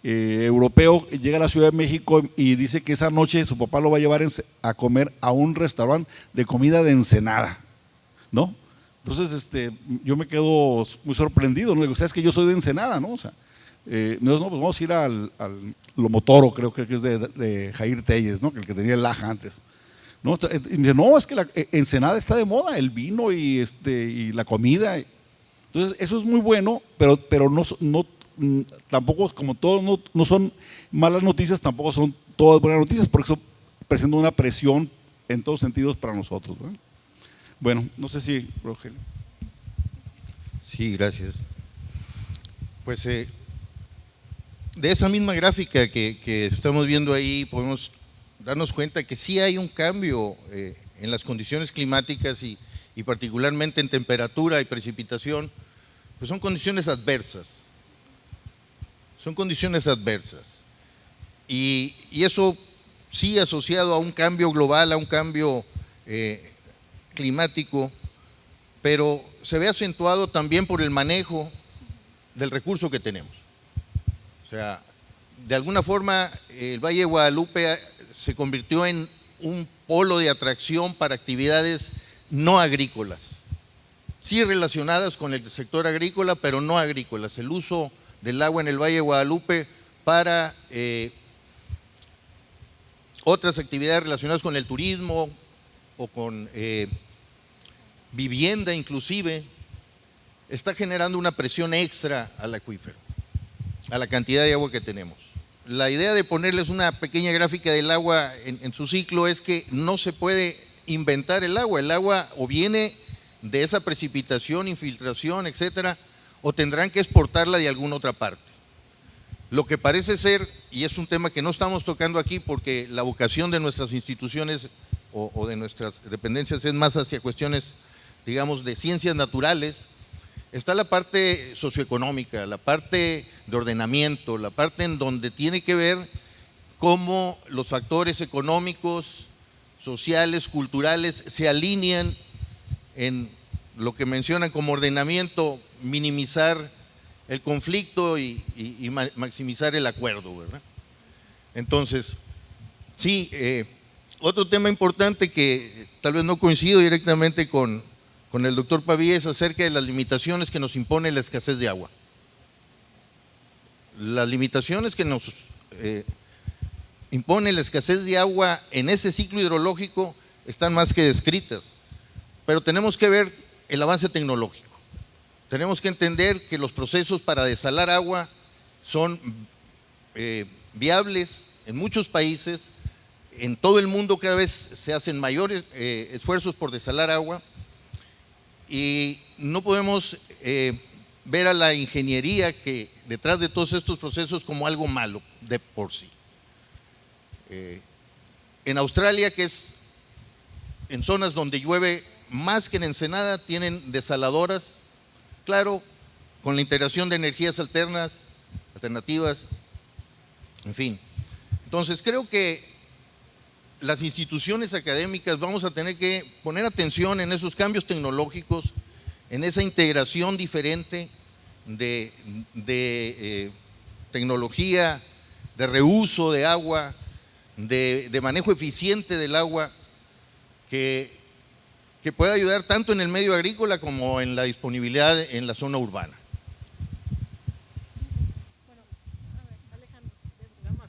europeo llega a la Ciudad de México y dice que esa noche su papá lo va a llevar a comer a un restaurante de comida de Ensenada, ¿no? Entonces yo me quedo muy sorprendido, ¿no? Digo, sabes que yo soy de Ensenada, ¿no? O sea, pues vamos a ir al Lomotoro, creo que es de Jair Telles, ¿no? Que el que tenía el Laja antes, ¿no? Y me dice, no, es que Ensenada está de moda, el vino y la comida. Entonces eso es muy bueno, pero no tampoco, como todos no son malas noticias, tampoco son todas buenas noticias, porque eso presenta una presión en todos sentidos para nosotros, ¿verdad? Bueno, no sé si, Rogelio. Sí, gracias. Pues de esa misma gráfica que estamos viendo ahí, podemos darnos cuenta que sí hay un cambio en las condiciones climáticas y particularmente en temperatura y precipitación, pues son condiciones adversas. Son condiciones adversas. Y eso sí asociado a un cambio global, a un cambio climático, pero se ve acentuado también por el manejo del recurso que tenemos. O sea, de alguna forma el Valle de Guadalupe se convirtió en un polo de atracción para actividades no agrícolas, sí relacionadas con el sector agrícola, pero no agrícolas. El uso del agua en el Valle de Guadalupe para otras actividades relacionadas con el turismo o con vivienda inclusive, está generando una presión extra al acuífero, a la cantidad de agua que tenemos. La idea de ponerles una pequeña gráfica del agua en su ciclo es que no se puede inventar el agua o viene de esa precipitación, infiltración, etcétera, o tendrán que exportarla de alguna otra parte. Lo que parece ser, y es un tema que no estamos tocando aquí porque la vocación de nuestras instituciones o de nuestras dependencias es más hacia cuestiones, digamos, de ciencias naturales, está la parte socioeconómica, la parte de ordenamiento, la parte en donde tiene que ver cómo los factores económicos, sociales, culturales se alinean en lo que mencionan como ordenamiento, minimizar el conflicto y maximizar el acuerdo, ¿verdad? Entonces, sí, otro tema importante que tal vez no coincido directamente con el doctor Pavía es acerca de las limitaciones que nos impone la escasez de agua. las limitaciones que nos impone la escasez de agua en ese ciclo hidrológico están más que descritas, pero tenemos que ver el avance tecnológico. Tenemos que entender que los procesos para desalar agua son viables en muchos países. En todo el mundo cada vez se hacen mayores esfuerzos por desalar agua y no podemos ver a la ingeniería que detrás de todos estos procesos como algo malo de por sí. En Australia, que es en zonas donde llueve más que en Ensenada, tienen desaladoras, claro, con la integración de energías alternativas, en fin. Entonces creo que las instituciones académicas vamos a tener que poner atención en esos cambios tecnológicos, en esa integración diferente de tecnología, de reuso de agua, de manejo eficiente del agua, que pueda ayudar tanto en el medio agrícola como en la disponibilidad en la zona urbana.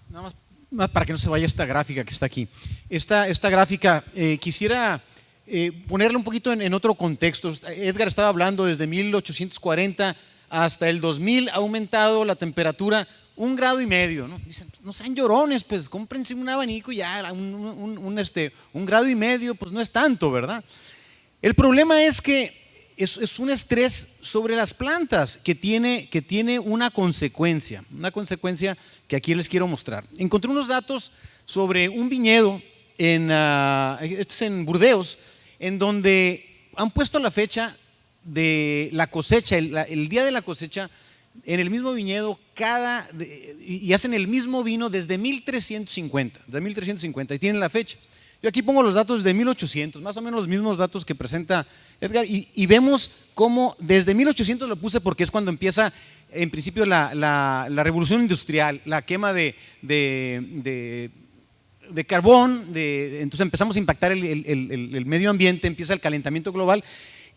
Nada más para que no se vaya esta gráfica que está aquí. Esta gráfica quisiera ponerla un poquito en otro contexto. Edgar estaba hablando desde 1840 hasta el 2000 ha aumentado la temperatura 1,5 grados, ¿no? Dicen, no sean llorones, pues cómprense un abanico y ya, un 1,5 grados, pues no es tanto, ¿verdad? El problema es que es un estrés sobre las plantas que tiene una consecuencia que aquí les quiero mostrar. Encontré unos datos sobre un viñedo, este es en Burdeos, en donde han puesto la fecha de la cosecha, el día de la cosecha, en el mismo viñedo y hacen el mismo vino desde 1350, y tienen la fecha. Yo aquí pongo los datos de 1800, más o menos los mismos datos que presenta Edgar, y vemos cómo desde 1800 lo puse porque es cuando empieza en principio la revolución industrial, la quema de carbón, entonces empezamos a impactar el medio ambiente, empieza el calentamiento global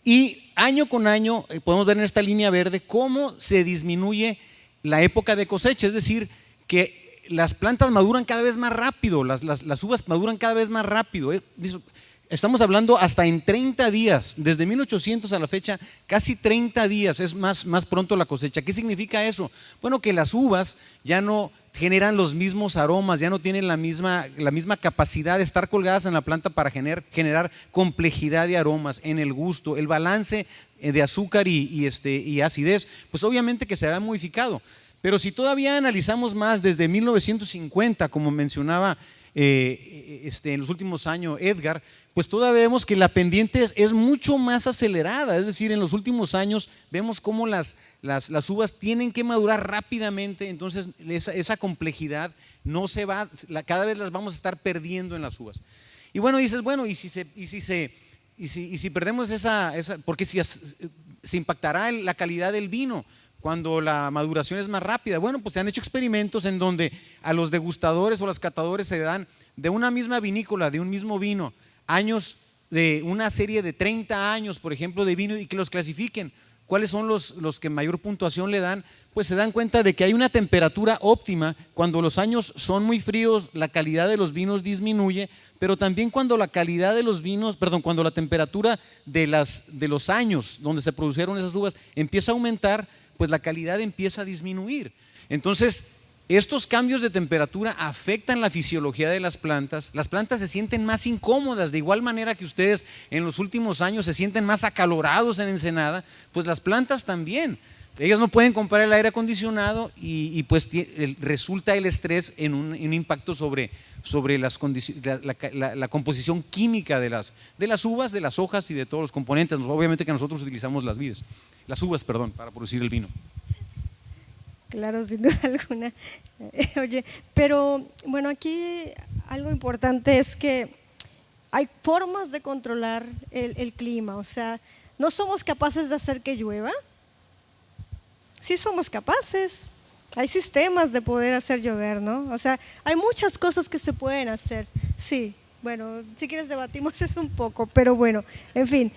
y año con año podemos ver en esta línea verde cómo se disminuye la época de cosecha, es decir, que las plantas maduran cada vez más rápido, las uvas maduran cada vez más rápido. Estamos hablando hasta en 30 días, desde 1800 a la fecha, casi 30 días es más pronto la cosecha. ¿Qué significa eso? Bueno, que las uvas ya no generan los mismos aromas, ya no tienen la misma capacidad de estar colgadas en la planta para generar complejidad de aromas en el gusto, el balance de azúcar y acidez, pues obviamente que se ha modificado. Pero si todavía analizamos más desde 1950, como mencionaba en los últimos años Edgar, pues todavía vemos que la pendiente es mucho más acelerada, es decir, en los últimos años vemos cómo las uvas tienen que madurar rápidamente, entonces esa complejidad no se va, cada vez las vamos a estar perdiendo en las uvas. Y bueno, dices, bueno, y si perdemos porque si se impactará la calidad del vino cuando la maduración es más rápida. Bueno, pues se han hecho experimentos en donde a los degustadores o los catadores se dan de una misma vinícola, de un mismo vino, años de una serie de 30 años, por ejemplo, de vino y que los clasifiquen. ¿Cuáles son los que mayor puntuación le dan? Pues se dan cuenta de que hay una temperatura óptima. Cuando los años son muy fríos, la calidad de los vinos disminuye, pero también cuando la calidad de los vinos, cuando la temperatura de los años donde se produjeron esas uvas empieza a aumentar, pues la calidad empieza a disminuir. Entonces, estos cambios de temperatura afectan la fisiología de las plantas se sienten más incómodas, de igual manera que ustedes en los últimos años se sienten más acalorados en Ensenada, pues las plantas también. Ellas no pueden comprar el aire acondicionado y pues resulta el estrés en un impacto sobre la composición química de las uvas, de las hojas y de todos los componentes. Obviamente que nosotros utilizamos las uvas, para producir el vino. Claro, sin duda alguna. Oye, pero bueno, aquí algo importante es que hay formas de controlar el clima, o sea, no somos capaces de hacer que llueva. Sí somos capaces, hay sistemas de poder hacer llover, ¿no? O sea, hay muchas cosas que se pueden hacer, sí, bueno, si quieres debatimos eso un poco, pero bueno, en fin.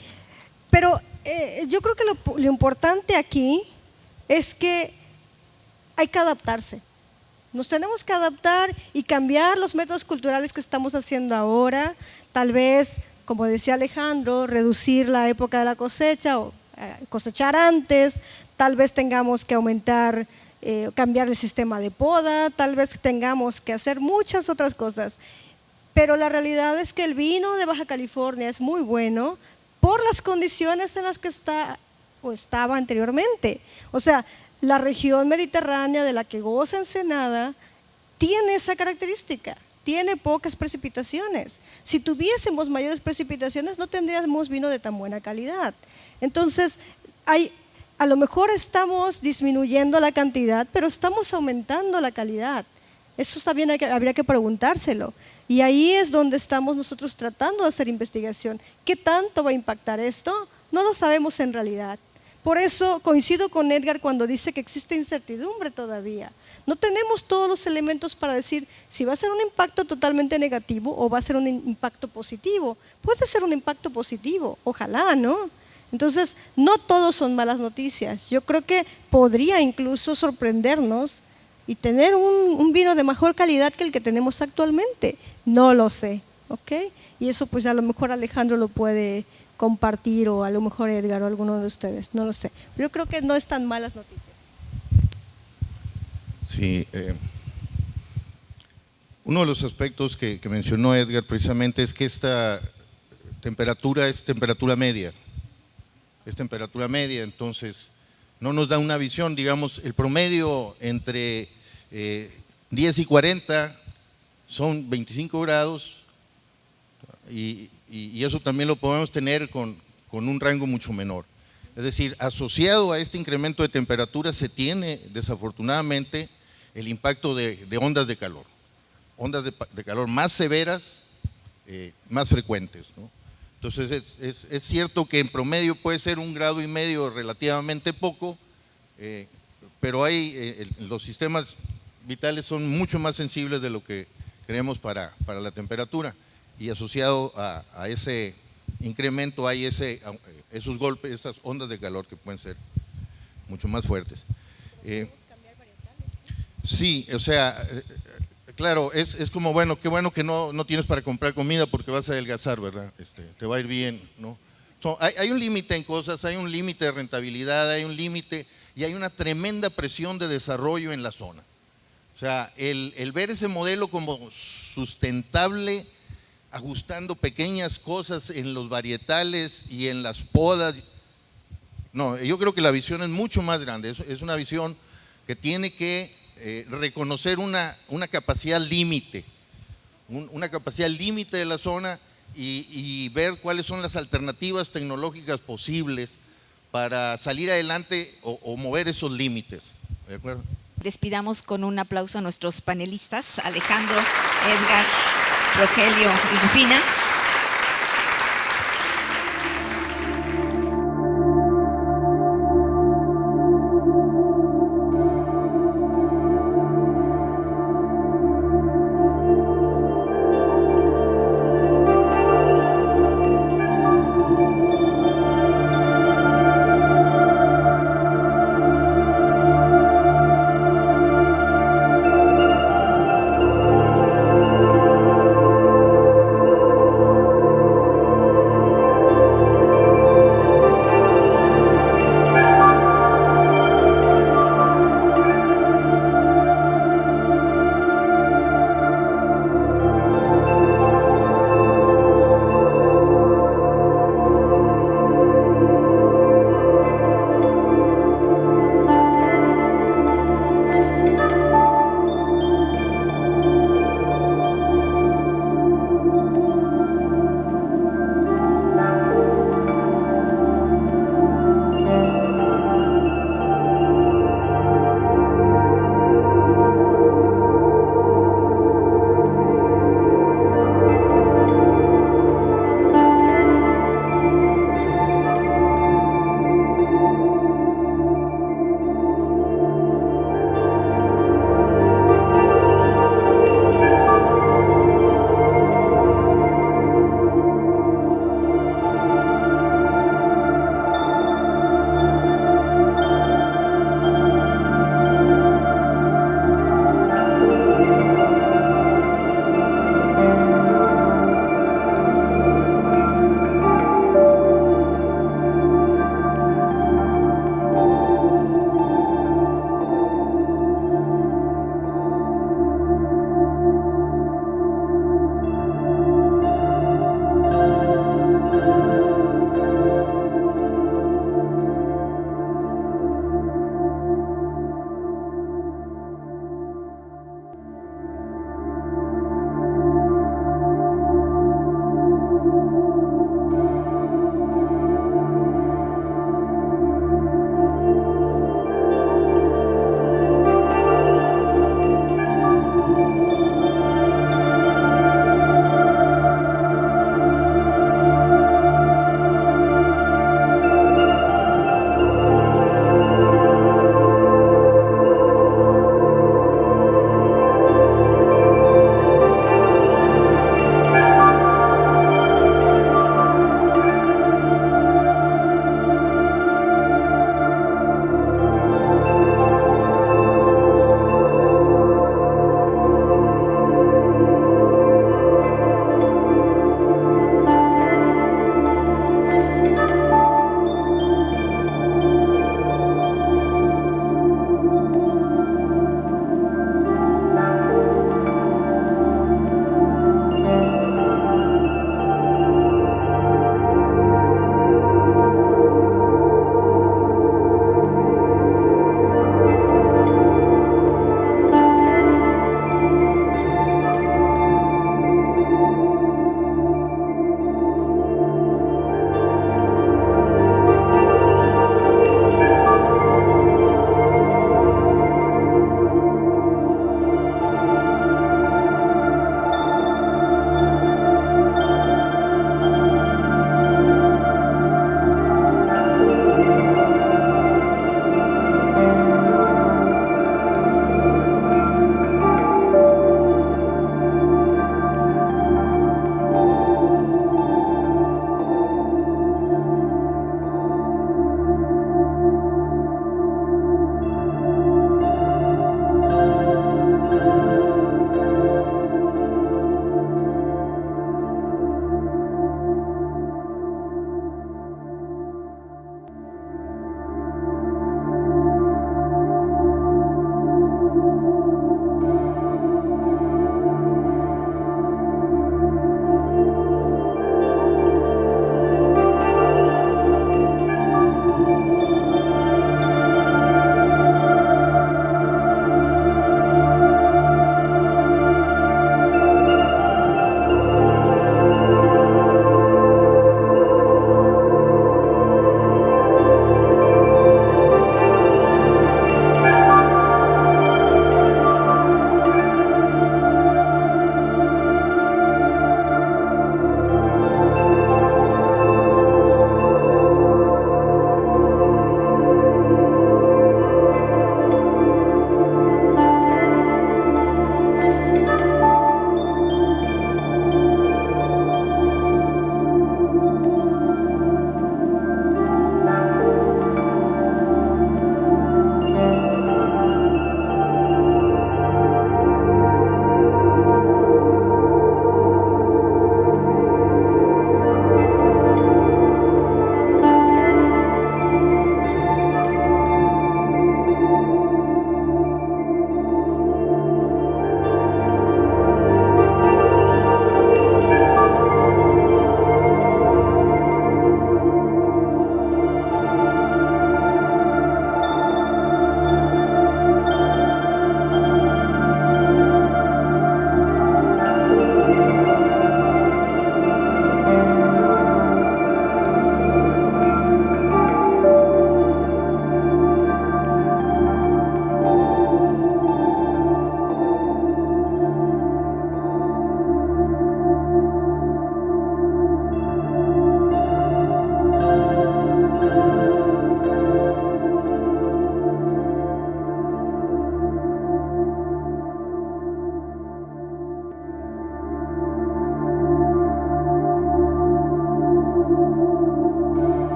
Pero yo creo que lo importante aquí es que hay que adaptarse. Nos tenemos que adaptar y cambiar los métodos culturales que estamos haciendo ahora. Tal vez, como decía Alejandro, reducir la época de la cosecha o cosechar antes. Tal vez tengamos que aumentar, cambiar el sistema de poda. Tal vez tengamos que hacer muchas otras cosas. Pero la realidad es que el vino de Baja California es muy bueno por las condiciones en las que está o estaba anteriormente. O sea, la región mediterránea de la que goza Ensenada tiene esa característica, tiene pocas precipitaciones. Si tuviésemos mayores precipitaciones no tendríamos vino de tan buena calidad. Entonces, a lo mejor estamos disminuyendo la cantidad, pero estamos aumentando la calidad. Eso también habría que preguntárselo. Y ahí es donde estamos nosotros tratando de hacer investigación. ¿Qué tanto va a impactar esto? No lo sabemos en realidad. Por eso coincido con Edgar cuando dice que existe incertidumbre todavía. No tenemos todos los elementos para decir si va a ser un impacto totalmente negativo o va a ser un impacto positivo. Puede ser un impacto positivo, ojalá, ¿no? Entonces, no todos son malas noticias. Yo creo que podría incluso sorprendernos y tener un vino de mejor calidad que el que tenemos actualmente. No lo sé, ¿ok? Y eso pues a lo mejor Alejandro lo puede compartir o a lo mejor Edgar o alguno de ustedes, no lo sé. Pero yo creo que no están malas noticias. Sí, uno de los aspectos que mencionó Edgar precisamente es que esta temperatura es temperatura media. Es temperatura media, entonces no nos da una visión, digamos, el promedio entre 10 y 40 son 25 grados y eso también lo podemos tener con un rango mucho menor. Es decir, asociado a este incremento de temperatura se tiene desafortunadamente el impacto de ondas de calor más severas, más frecuentes, ¿no? Entonces es cierto que en promedio puede ser 1,5 grados relativamente poco, pero los sistemas vitales son mucho más sensibles de lo que creemos para la temperatura, y asociado a ese incremento hay esos golpes, esas ondas de calor que pueden ser mucho más fuertes. Sí, o sea, claro, es como, bueno, qué bueno que no tienes para comprar comida porque vas a adelgazar, ¿verdad? Te va a ir bien, ¿no? Hay un límite en cosas, hay un límite de rentabilidad, hay un límite y hay una tremenda presión de desarrollo en la zona. O sea, el ver ese modelo como sustentable, ajustando pequeñas cosas en los varietales y en las podas, no, yo creo que la visión es mucho más grande, es una visión que tiene que reconocer una capacidad límite, una capacidad límite de la zona y ver cuáles son las alternativas tecnológicas posibles para salir adelante o mover esos límites. ¿De acuerdo? Despidamos con un aplauso a nuestros panelistas, Alejandro, Edgar, Rogelio y Rufina.